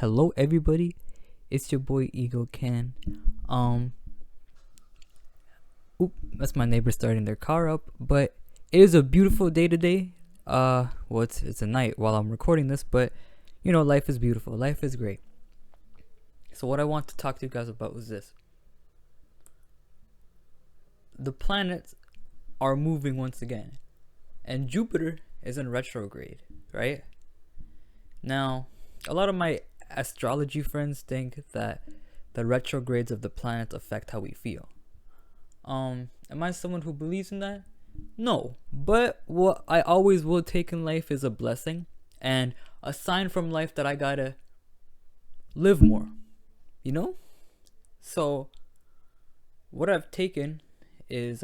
Hello everybody, it's your boy Ego Can. That's my neighbor starting their car up, but it is a beautiful day today. It's a night while I'm recording this, but you know, life is beautiful, life is great. So what I want to talk to you guys about is this. The planets are moving once again, and Jupiter is in retrograde, right? Now, a lot of my astrology friends think that the retrogrades of the planets affect how we feel. Am I someone who believes in that? No, but what I always will take in life is a blessing and a sign from life that I gotta live more, you know? So what I've taken is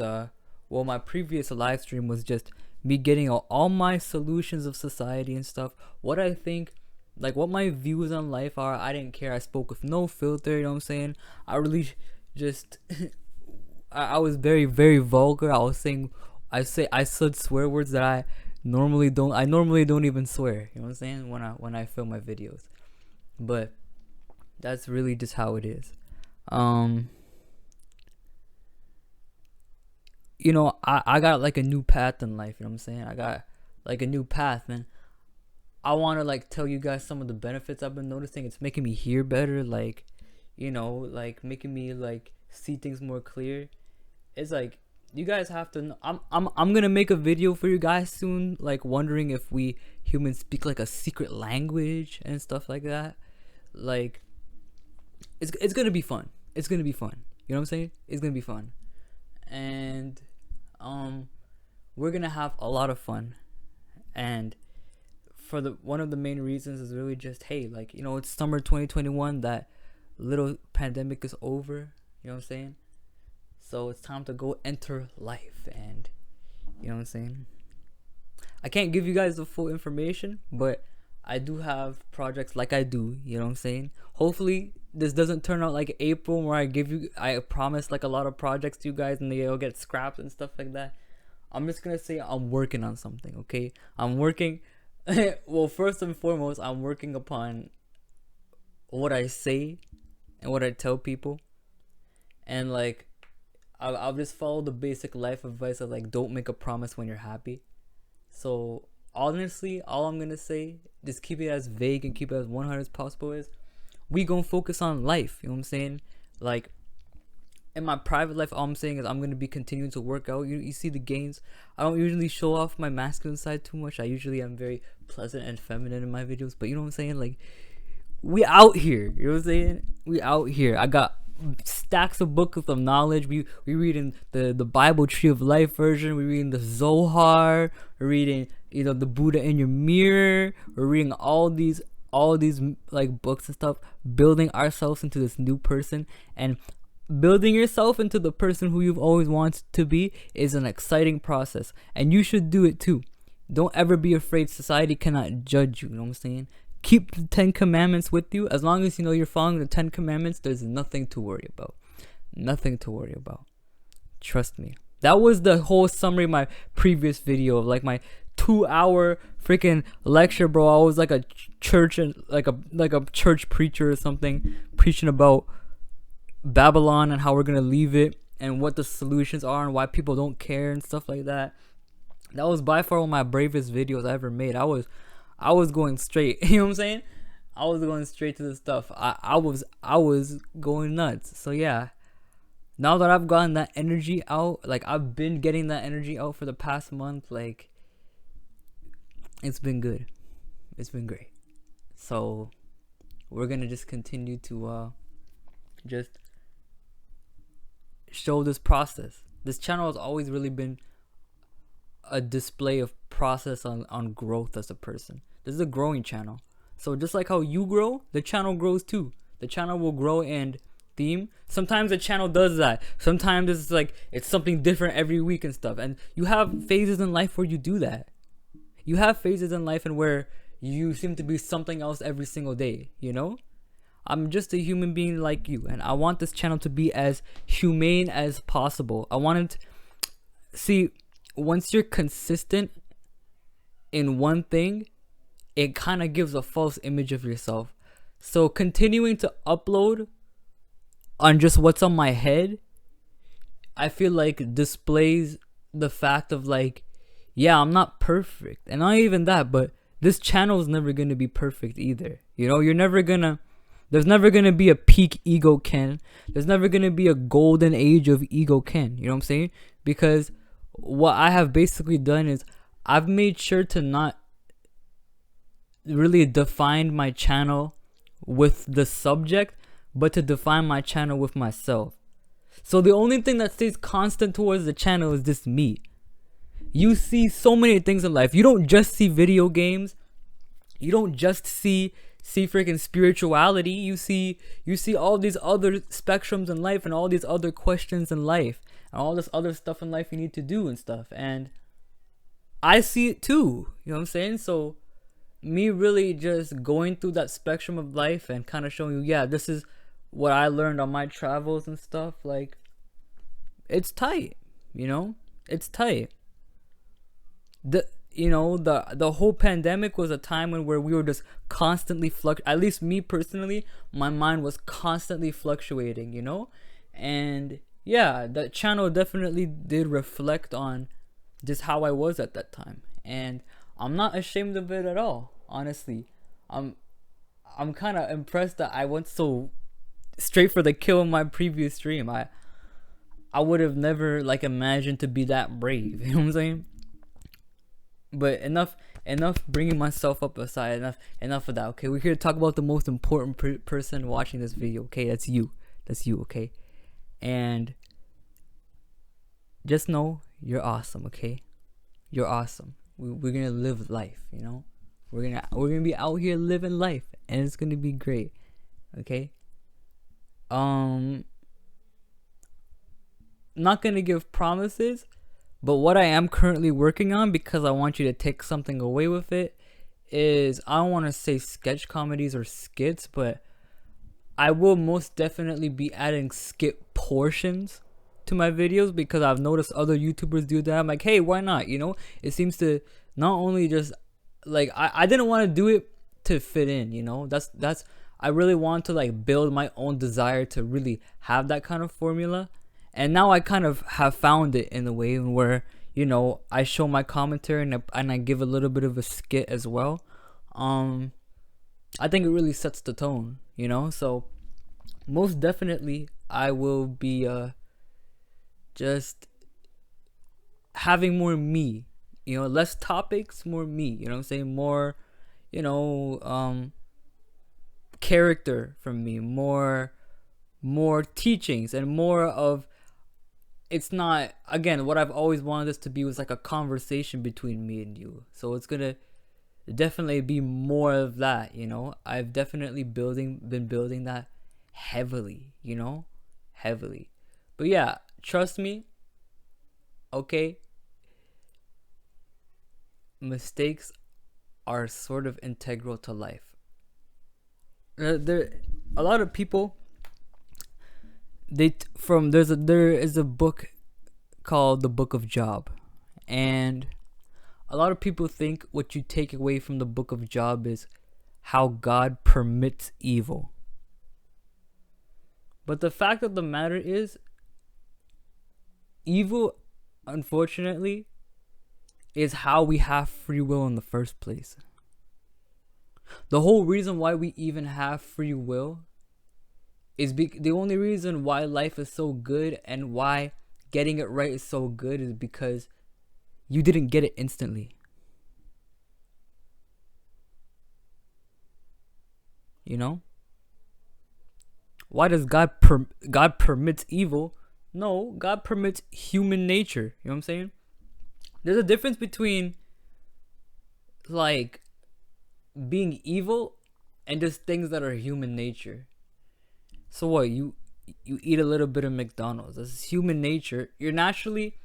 my previous live stream was just me getting all my solutions of society and stuff, what I think, like what my views on life are. I didn't care. I spoke with no filter, you know what I'm saying? I really just I was very, very vulgar. I said swear words that I normally don't even swear, you know what I'm saying, when I film my videos. But that's really just how it is. You know, I got like a new path in life, you know what I'm saying? I got like a new path, and I want to like tell you guys some of the benefits I've been noticing. It's making me hear better, like, you know, like making me like see things more clear. It's like you guys have to know, I'm gonna make a video for you guys soon, like wondering if we humans speak like a secret language and stuff like that. Like it's gonna be fun. It's gonna be fun. You know what I'm saying? It's gonna be fun. And we're gonna have a lot of fun. And for one of the main reasons is really just, hey, like, you know, it's summer 2021, that little pandemic is over, you know what I'm saying? So it's time to go enter life, and you know what I'm saying? I can't give you guys the full information, but I do have projects like I do, you know what I'm saying? Hopefully this doesn't turn out like April, where I promise like a lot of projects to you guys and they'll get scrapped and stuff like that. I'm just gonna say I'm working on something, okay? I'm working well, first and foremost, I'm working upon what I say and what I tell people. And like I'll just follow the basic life advice of like, don't make a promise when you're happy. So honestly, all I'm gonna say, just keep it as vague and keep it as 100 as possible, is we gonna focus on life, you know what I'm saying? Like in my private life, all I'm saying is I'm gonna be continuing to work out. You see the gains. I don't usually show off my masculine side too much. I usually am very pleasant and feminine in my videos, but you know what I'm saying? Like, we out here, you know what I'm saying? We out here. I got stacks of books of knowledge. We reading the Bible Tree of Life version. We reading the Zohar. We're reading, you know, the Buddha in Your Mirror. We're reading all these like books and stuff, building ourselves into this new person. And building yourself into the person who you've always wanted to be is an exciting process, and you should do it too. Don't ever be afraid. Society cannot judge you, you know what I'm saying? Keep the 10 commandments with you. As long as you know you're following the 10 commandments, there's nothing to worry about. Nothing to worry about. Trust me. That was the whole summary of my previous video, of like my 2-hour freaking lecture, bro. I was like a church and like a church preacher or something, preaching about Babylon and how we're gonna leave it and what the solutions are and why people don't care and stuff like that. That was by far one of my bravest videos I ever made. I was going straight, you know what I'm saying? I was going straight to the stuff. I was going nuts. So yeah, now that I've gotten that energy out, like I've been getting that energy out for the past month, like it's been good. It's been great. So we're gonna just continue to just show this process. This channel has always really been a display of process on growth as a person. This is a growing channel. So just like how you grow, the channel grows too. The channel will grow and theme. Sometimes the channel does that. Sometimes it's like it's something different every week and stuff. And you have phases in life where you do that. You have phases in life and where you seem to be something else every single day, you know? I'm just a human being like you, and I want this channel to be as humane as possible. I want it see, once you're consistent in one thing, it kind of gives a false image of yourself. So continuing to upload on just what's on my head, I feel like displays the fact of like, yeah, I'm not perfect. And not even that, but this channel is never going to be perfect either. You know, there's never going to be a peak ego Ken. There's never going to be a golden age of ego Ken. You know what I'm saying? Because what I have basically done is I've made sure to not really define my channel with the subject, but to define my channel with myself. So the only thing that stays constant towards the channel is just me. You see so many things in life. You don't just see video games. You don't just see freaking spirituality. You see all these other spectrums in life and all these other questions in life and all this other stuff in life you need to do and stuff. And I see it too. You know what I'm saying? So me really just going through that spectrum of life and kind of showing you, yeah, this is what I learned on my travels and stuff. Like, it's tight, you know? It's tight. The whole pandemic was a time where we were just constantly at least me personally, my mind was constantly fluctuating, you know? And yeah, that channel definitely did reflect on just how I was at that time. And I'm not ashamed of it at all, honestly. I'm kind of impressed that I went so straight for the kill in my previous stream. I would have never like imagined to be that brave, you know what I'm saying? But enough bringing myself up aside. Enough of that. Okay, we're here to talk about the most important person watching this video. Okay, that's you. Okay, and just know you're awesome. Okay, you're awesome. We're gonna live life. You know, we're gonna be out here living life, and it's gonna be great. Okay. Not gonna give promises. But what I am currently working on, because I want you to take something away with it, is I don't want to say sketch comedies or skits, but I will most definitely be adding skit portions to my videos, because I've noticed other YouTubers do that. I'm like, hey, why not? You know, it seems to not only just like I didn't want to do it to fit in, you know. That's I really want to like build my own desire to really have that kind of formula. And now I kind of have found it in a way where, you know, I show my commentary and I give a little bit of a skit as well. I think it really sets the tone, you know. So most definitely I will be just having more me, you know, less topics, more me, you know what I'm saying? More, you know, character from me, more teachings, and more of, it's not, again, what I've always wanted this to be was like a conversation between me and you. So it's gonna definitely be more of that, you know. I've definitely been building that heavily, you know, heavily. But yeah, trust me, okay, mistakes are sort of integral to life. There a lot of people, there is a book called The Book of Job, and a lot of people think what you take away from the Book of Job is how God permits evil. But the fact of the matter is, evil, unfortunately, is how we have free will in the first place. The whole reason why we even have free will is the only reason why life is so good and why getting it right is so good is because you didn't get it instantly. You know? Why does God permits evil? No, God permits human nature. You know what I'm saying? There's a difference between like being evil and just things that are human nature. So what, you eat a little bit of McDonald's. This is human nature. You're naturally,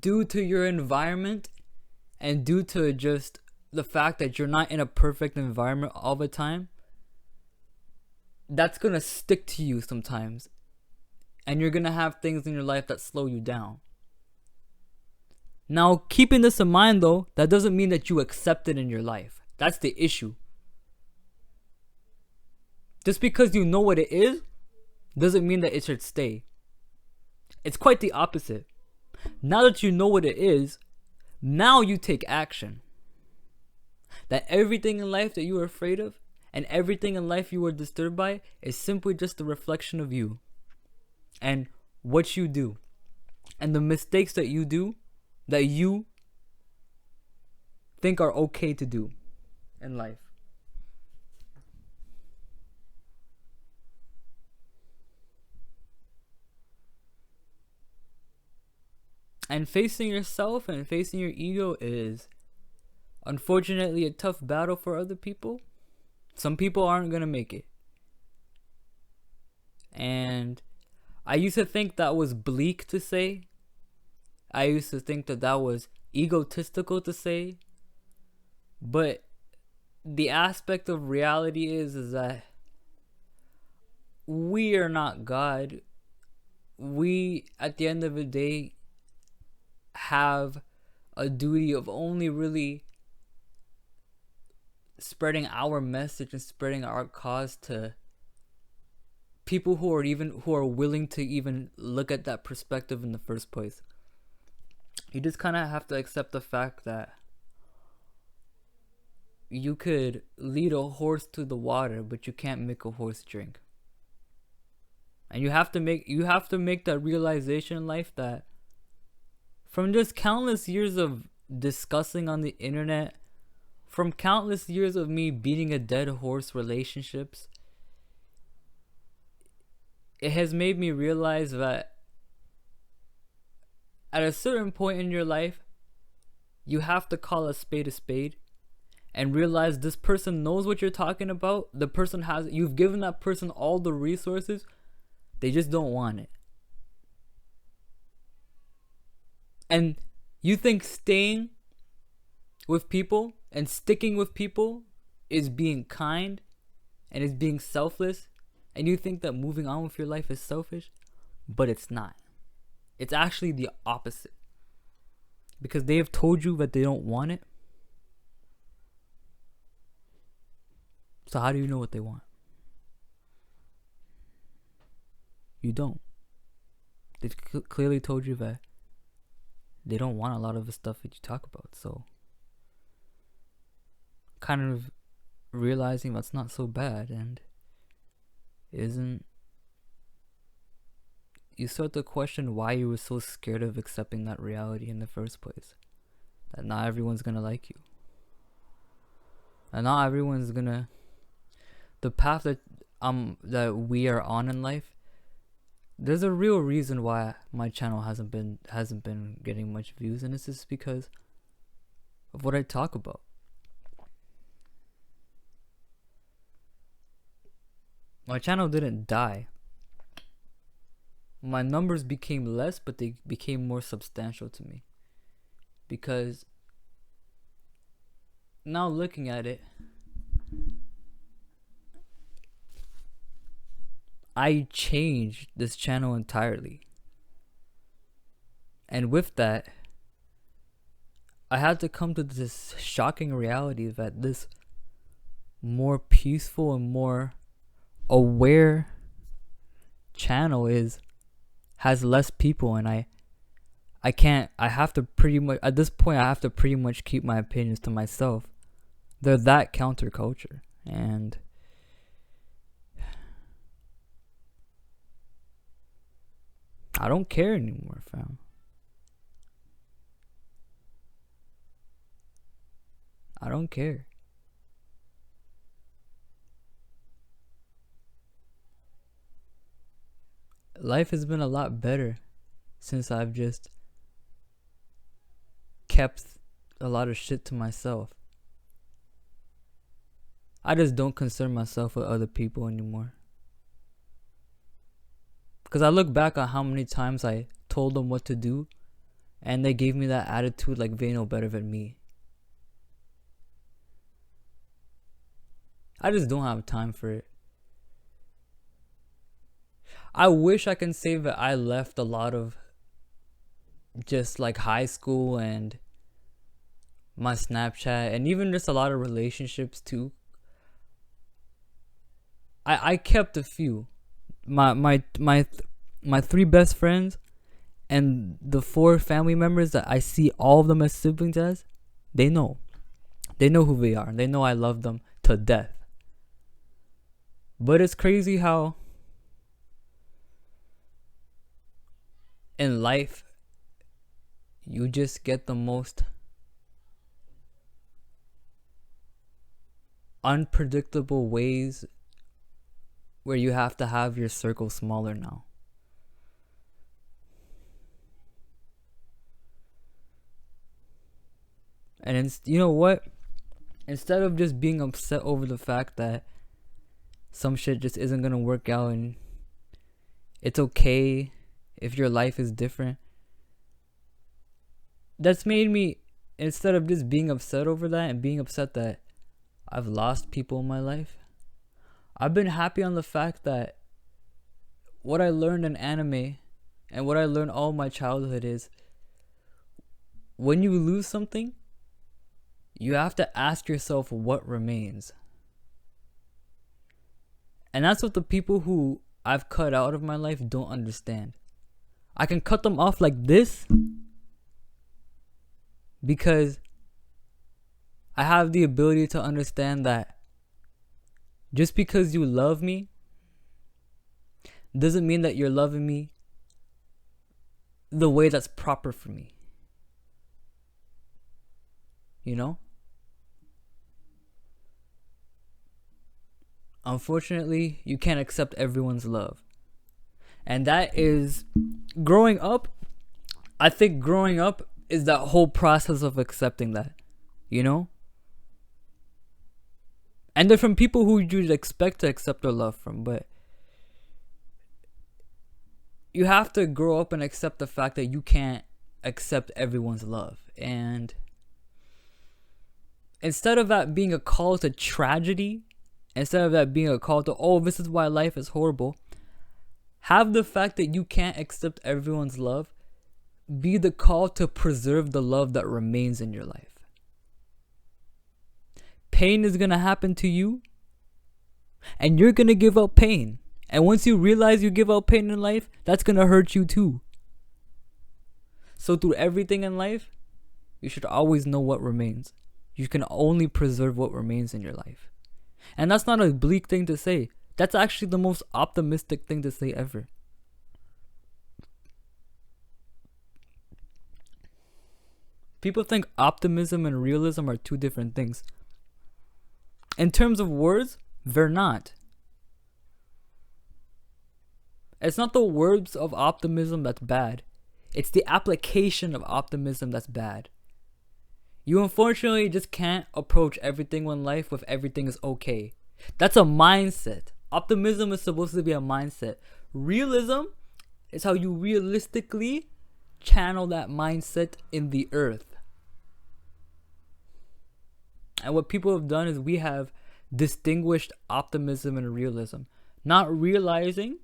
due to your environment and due to just the fact that you're not in a perfect environment all the time, that's gonna stick to you sometimes. And you're gonna have things in your life that slow you down. Now, keeping this in mind though, that doesn't mean that you accept it in your life. That's the issue. Just because you know what it is doesn't mean that it should stay. It's quite the opposite. Now that you know what it is, now you take action. That everything in life that you are afraid of and everything in life you are disturbed by is simply just a reflection of you and what you do and the mistakes that you do that you think are okay to do in life. And facing yourself and facing your ego is unfortunately a tough battle for other people. Some people aren't going to make it. And I used to think that was bleak to say. I used to think that that was egotistical to say. But the aspect of reality is that we are not God. We, at the end of the day, have a duty of only really spreading our message and spreading our cause to people who are willing to even look at that perspective in the first place. You just kind of have to accept the fact that you could lead a horse to the water, but you can't make a horse drink. And you have to make that realization in life that from just countless years of discussing on the internet, from countless years of me beating a dead horse relationships, it has made me realize that at a certain point in your life, you have to call a spade and realize this person knows what you're talking about. You've given that person all the resources, they just don't want it. And you think staying with people and sticking with people is being kind and is being selfless, and you think that moving on with your life is selfish, but it's not. It's actually the opposite. Because they have told you that they don't want it. So how do you know what they want? You don't. They've clearly told you that they don't want a lot of the stuff that you talk about. So kind of realizing that's not so bad, and you start to question why you were so scared of accepting that reality in the first place. That not everyone's gonna like you. And not everyone's gonna... The path that we are on in life, there's a real reason why my channel hasn't been getting much views, and it's just because of what I talk about. My channel didn't die. My numbers became less, but they became more substantial to me. Because now looking at it, I changed this channel entirely. And with that, I had to come to this shocking reality that this more peaceful and more aware channel has less people, and I have to pretty much, at this point, I have to pretty much keep my opinions to myself. They're that counterculture, and I don't care anymore, fam. I don't care. Life has been a lot better since I've just kept a lot of shit to myself. I just don't concern myself with other people anymore. Because I look back on how many times I told them what to do, and they gave me that attitude like they know better than me. I just don't have time for it. I wish I can say that I left a lot of just like high school and my Snapchat and even just a lot of relationships too. I kept a few. My three best friends and the four family members that I see all of them as siblings as, they know. They know who they are. They know I love them to death. But it's crazy how in life you just get the most unpredictable ways where you have to have your circle smaller now. And you know what? Instead of just being upset over the fact that some shit just isn't gonna work out and it's okay if your life is different, that's made me, instead of just being upset over that and being upset that I've lost people in my life, I've been happy on the fact that what I learned in anime and what I learned all my childhood is when you lose something, you have to ask yourself what remains. And that's what the people who I've cut out of my life don't understand. I can cut them off like this because I have the ability to understand that just because you love me doesn't mean that you're loving me the way that's proper for me. You know? Unfortunately, you can't accept everyone's love. And that is growing up. I think growing up is that whole process of accepting that, you know? And they're from people who you'd expect to accept their love from, but you have to grow up and accept the fact that you can't accept everyone's love. And instead of that being a call to tragedy, instead of that being a call to, oh, this is why life is horrible, have the fact that you can't accept everyone's love be the call to preserve the love that remains in your life. Pain is going to happen to you, and you're going to give out pain. And once you realize you give out pain in life, that's going to hurt you too. So through everything in life, you should always know what remains. You can only preserve what remains in your life. And that's not a bleak thing to say. That's actually the most optimistic thing to say ever. People think optimism and realism are two different things. In terms of words, they're not. It's not the words of optimism that's bad. It's the application of optimism that's bad. You unfortunately just can't approach everything in life with everything is okay. That's a mindset. Optimism is supposed to be a mindset. Realism is how you realistically channel that mindset in the earth. And what people have done is we have distinguished optimism and realism, not realizing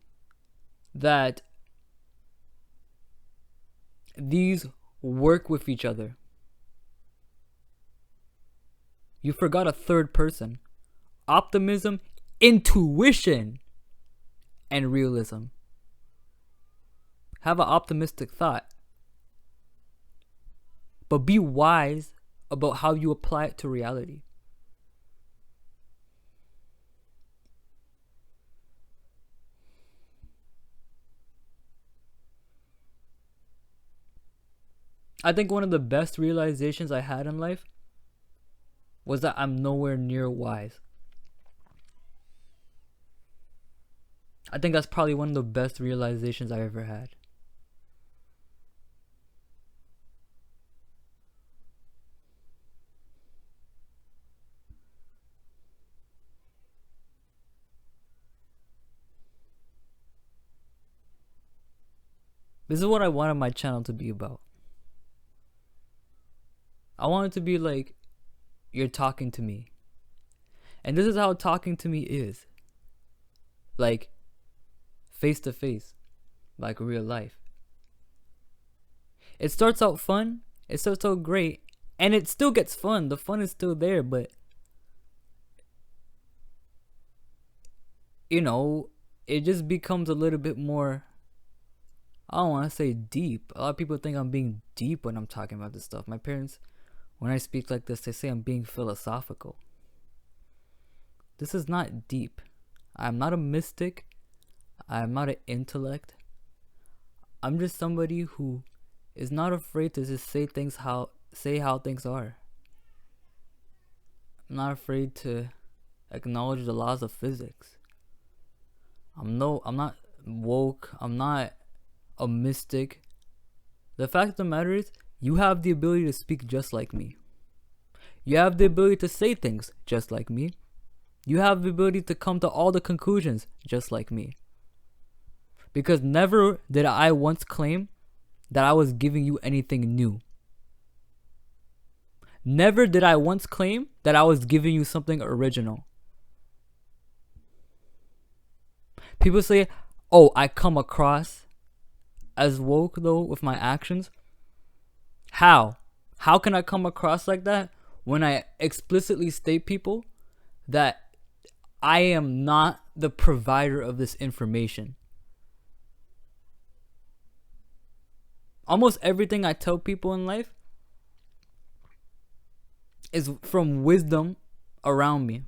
that these work with each other. You forgot a third person. Optimism, intuition, and realism. Have an optimistic thought, but be wise about how you apply it to reality. I think one of the best realizations I had in life was that I'm nowhere near wise. I think that's probably one of the best realizations I ever had. This is what I wanted my channel to be about. I want it to be like you're talking to me. And this is how talking to me is. Like face to face. Like real life. It starts out fun. It starts out great. And it still gets fun. The fun is still there, but you know, it just becomes a little bit more, I don't want to say deep. A lot of people think I'm being deep when I'm talking about this stuff. My parents, when I speak like this, they say I'm being philosophical. This is not deep. I'm not a mystic. I'm not an intellect. I'm just somebody who is not afraid to just say how things are. I'm not afraid to acknowledge the laws of physics. I'm not woke. I'm not a mystic. The fact of the matter is, you have the ability to speak just like me. You have the ability to say things just like me. You have the ability to come to all the conclusions just like me. Because never did I once claim that I was giving you anything new. Never did I once claim that I was giving you something original. People say, oh, I come across as woke though with my actions. How? How can I come across like that when I explicitly state people that I am not the provider of this information? Almost everything I tell people in life is from wisdom around me,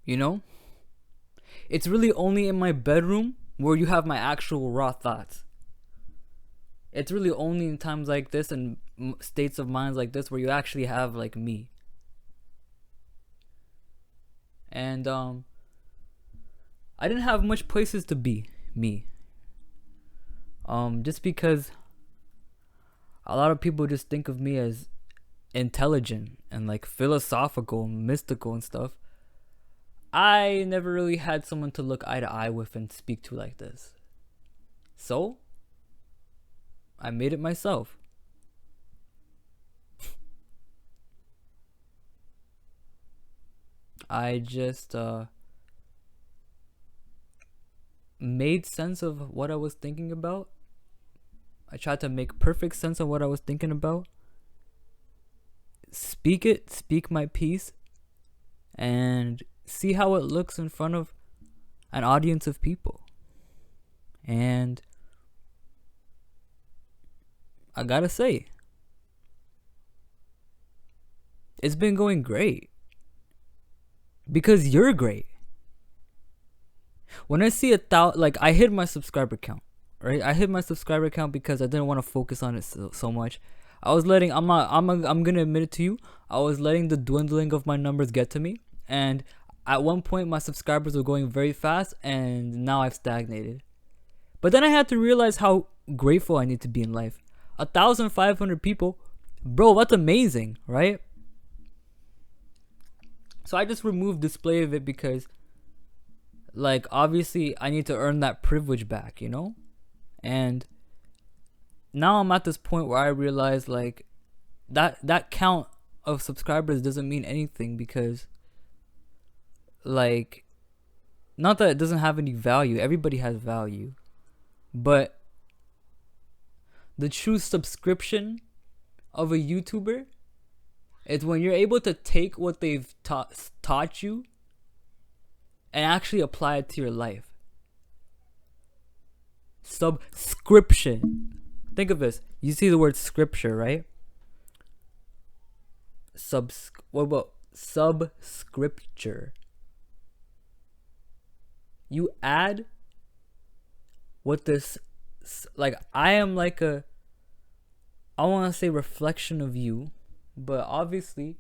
you know? It's really only in my bedroom where you have my actual raw thoughts. It's really only in times like this and states of minds like this where you actually have like me. And I didn't have much places to be me. Just because a lot of people just think of me as intelligent and like philosophical and mystical and stuff. I never really had someone to look eye to eye with and speak to like this. So I made it myself. I just made sense of what I was thinking about. I tried to make perfect sense of what I was thinking about. Speak my piece, and see how it looks in front of an audience of people. And I gotta say, it's been going great. Because you're great. When I see I hid my subscriber count, right? I hid my subscriber count because I didn't want to focus on it so much. I was letting, I'm gonna admit it to you, I was letting the dwindling of my numbers get to me. And at one point my subscribers were going very fast, and now I've stagnated. But then I had to realize how grateful I need to be in life. 1,500 people, bro, that's amazing, right? So I just removed display of it because, like, obviously I need to earn that privilege back, you know? And now I'm at this point where I realize, like, that count of subscribers doesn't mean anything because, like, not that it doesn't have any value. Everybody has value. But the true subscription of a YouTuber is when you're able to take what they've taught you and actually apply it to your life. Subscription. Think of this. You see the word scripture, right? What about subscripture? You add what this, like, I am like I want to say reflection of you, but obviously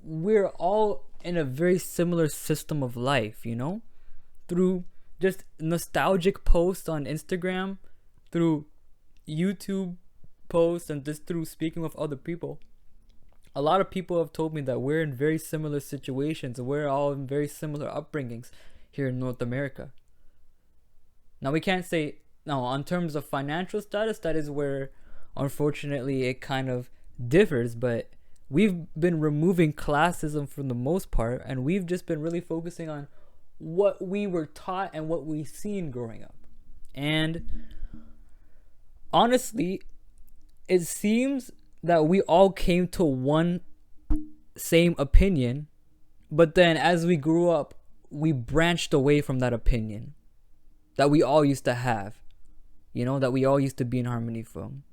we're all in a very similar system of life, you know, through just nostalgic posts on Instagram, through YouTube posts, and just through speaking with other people. A lot of people have told me that we're in very similar situations, and we're all in very similar upbringings here in North America. Now we can't say, no, on terms of financial status, that is where unfortunately it kind of differs, but we've been removing classism for the most part, and we've just been really focusing on what we were taught and what we've seen growing up. And honestly, it seems that we all came to one same opinion, but then as we grew up, we branched away from that opinion that we all used to have, that we all used to be in harmony from.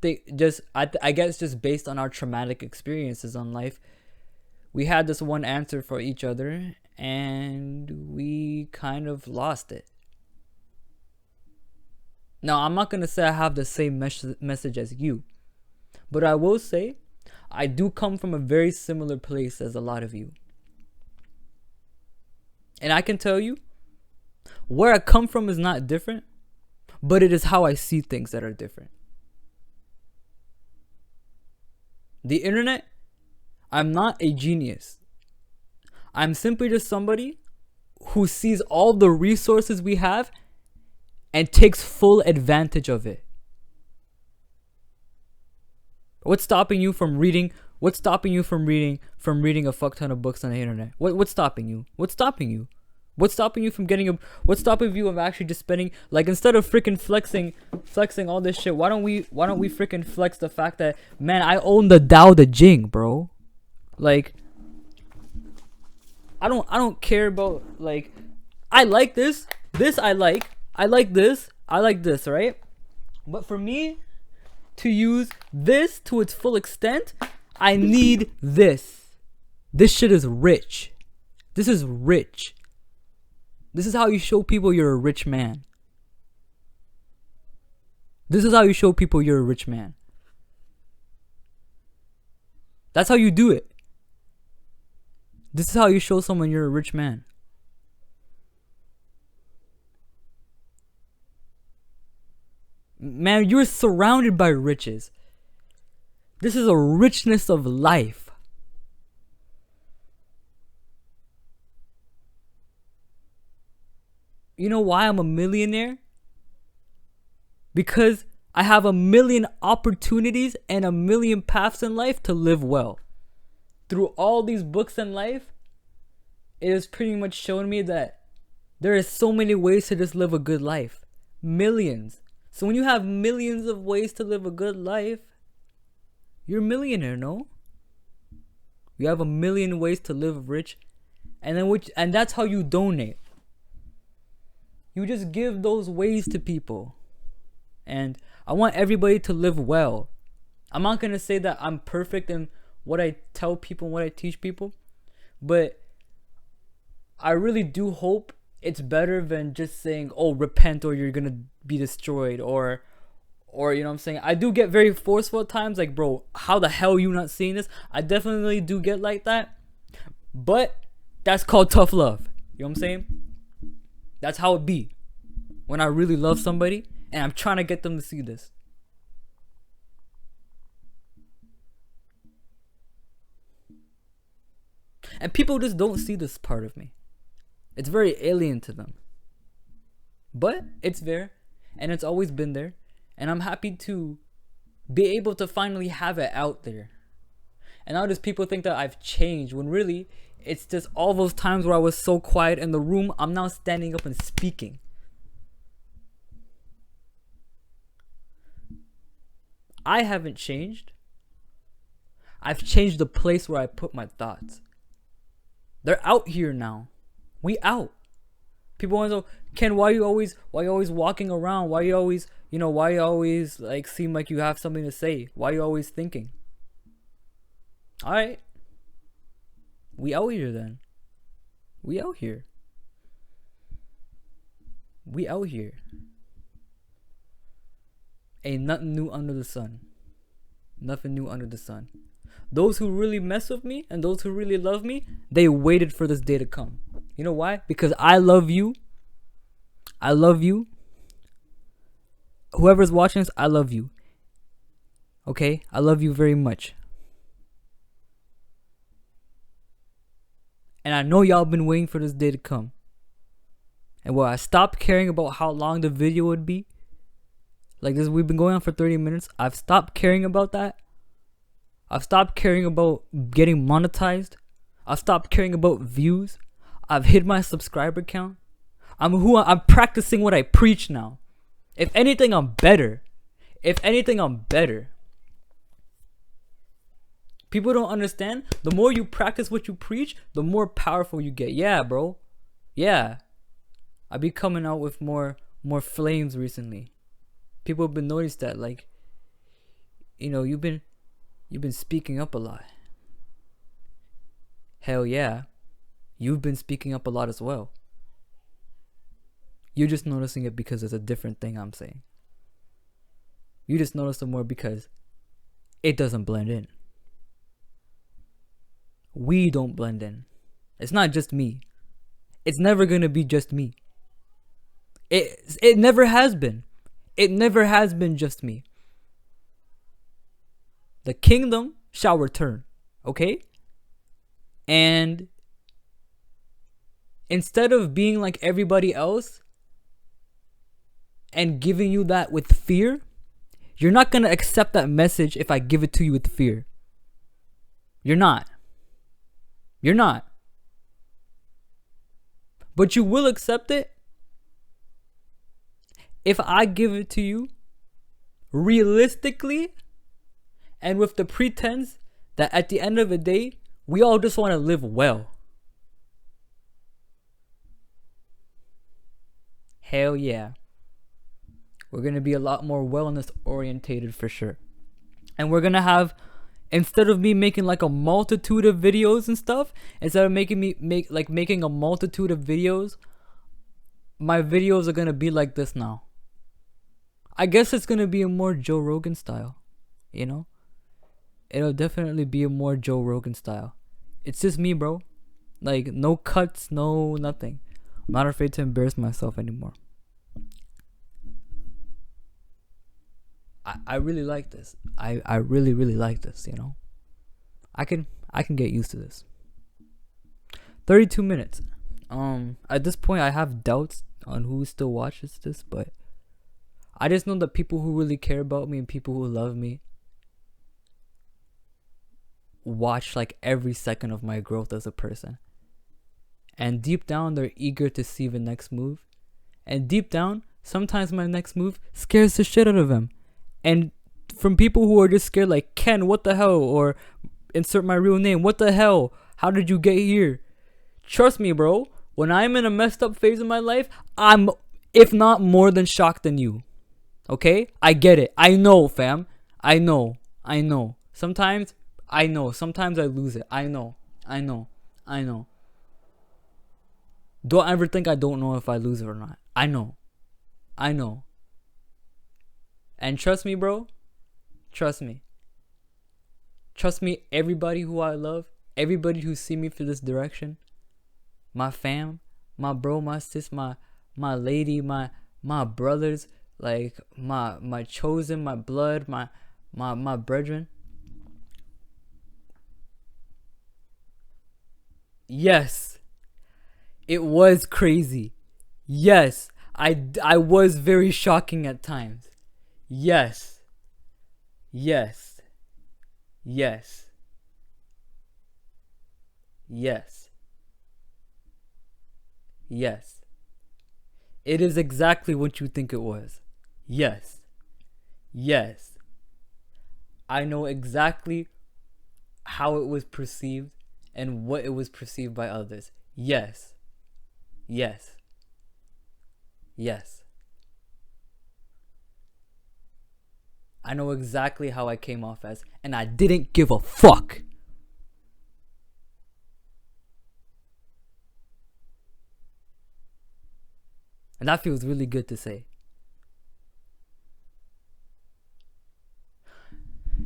They just, I guess, just based on our traumatic experiences on life, we had this one answer for each other, and we kind of lost it. Now, I'm not gonna say I have the same message as you, but I will say I do come from a very similar place as a lot of you. And I can tell you, where I come from is not different, but it is how I see things that are different. The internet, I'm not a genius. I'm simply just somebody who sees all the resources we have and takes full advantage of it. What's stopping you from reading? What's stopping you from reading a fuck ton of books on the internet? What's stopping you? What's stopping you? What's stopping you from getting what's stopping you of actually just spending, like, instead of freaking flexing all this shit, why don't we freaking flex the fact that, man, I own the Dao De Jing, bro. Like, I don't care about, like, I like this I like this, right? But for me to use this to its full extent, I need this. This shit is rich. This is rich. This is how you show people you're a rich man. This is how you show people you're a rich man. That's how you do it. This is how you show someone you're a rich man. Man, you're surrounded by riches. This is a richness of life. You know why I'm a millionaire? Because I have a million opportunities and a million paths in life to live well. Through all these books in life, it has pretty much shown me that there is so many ways to just live a good life. Millions. So when you have millions of ways to live a good life, you're a millionaire, no? You have a million ways to live rich, and that's how you donate. You just give those ways to people. And I want everybody to live well. I'm not going to say that I'm perfect in what I tell people and what I teach people, but I really do hope it's better than just saying, oh, repent or you're going to be destroyed, or you know what I'm saying? I do get very forceful at times, like, bro, how the hell are you not seeing this? I definitely do get like that, but that's called tough love. You know what I'm saying? That's how it be when I really love somebody and I'm trying to get them to see this. And people just don't see this part of me. It's very alien to them. But it's there, and it's always been there, and I'm happy to be able to finally have it out there. And now just people think that I've changed, when really it's just all those times where I was so quiet in the room, I'm now standing up and speaking. I haven't changed. I've changed the place where I put my thoughts. They're out here now. We out. People want to know, Ken, why you always walking around? Why you always like seem like you have something to say? Why you always thinking? All right. We out here then. We out here. We out here. Ain't nothing new under the sun. Nothing new under the sun. Those who really mess with me and those who really love me, they waited for this day to come. You know why? Because I love you. I love you. Whoever's watching this, I love you. Okay? I love you very much. And I know y'all been waiting for this day to come. And when I stopped caring about how long the video would be, like this, we've been going on for 30 minutes. I've stopped caring about that. I've stopped caring about getting monetized. I've stopped caring about views. I've hit my subscriber count. I'm practicing what I preach now. If anything, I'm better. If anything, I'm better. People don't understand. The more you practice what you preach, the more powerful you get. Yeah, bro. Yeah. I be coming out with more flames recently. People have been noticed that, like, you know, you've been speaking up a lot. Hell yeah. You've been speaking up a lot as well. You're just noticing it because it's a different thing I'm saying. You just notice it more because it doesn't blend in. We don't blend in. It's not just me. It's never gonna be just me. It never has been. It never has been just me. The kingdom shall return. Okay? And instead of being like everybody else and giving you that with fear, you're not going to accept that message if I give it to you with fear. You're not. You're not. But you will accept it if I give it to you realistically and with the pretense that at the end of the day, we all just want to live well. Hell yeah. We're going to be a lot more wellness orientated for sure. And we're going to have, instead of me making like a multitude of videos and stuff, instead of making a multitude of videos, my videos are going to be like this now. I guess it's going to be a more Joe Rogan style, you know? It'll definitely be a more Joe Rogan style. It's just me, bro. Like, no cuts, no nothing. I'm not afraid to embarrass myself anymore. I really like this. I really, really like this, you know? I can get used to this. 32 minutes. At this point, I have doubts on who still watches this, but I just know that people who really care about me and people who love me watch like every second of my growth as a person. And deep down, they're eager to see the next move. And deep down, sometimes my next move scares the shit out of them. And from people who are just scared, like, Ken, what the hell? Or insert my real name. What the hell? How did you get here? Trust me, bro. When I'm in a messed up phase of my life, I'm, if not more than shocked than you. Okay? I get it. I know, fam. I know. Sometimes I know. Sometimes I lose it. I know. Don't ever think I don't know if I lose it or not. I know. And trust me, bro. Trust me, everybody who I love, everybody who see me for this direction, my fam, my bro, my sis, my lady, my brothers, like my chosen, my blood, my brethren. Yes, it was crazy. Yes, I was very shocking at times. Yes. It is exactly what you think it was. Yes. I know exactly how it was perceived and what it was perceived by others. Yes. I know exactly how I came off as, and I didn't give a fuck. And that feels really good to say.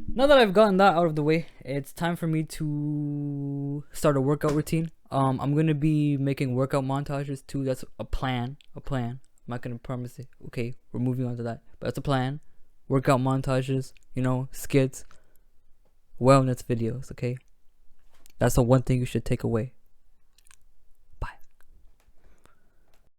Now that I've gotten that out of the way, it's time for me to start a workout routine. I'm gonna be making workout montages too. That's a plan. I'm not gonna promise it. Okay, we're moving on to that. But that's a plan. Workout montages, you know, skits, wellness videos, okay? That's the one thing you should take away.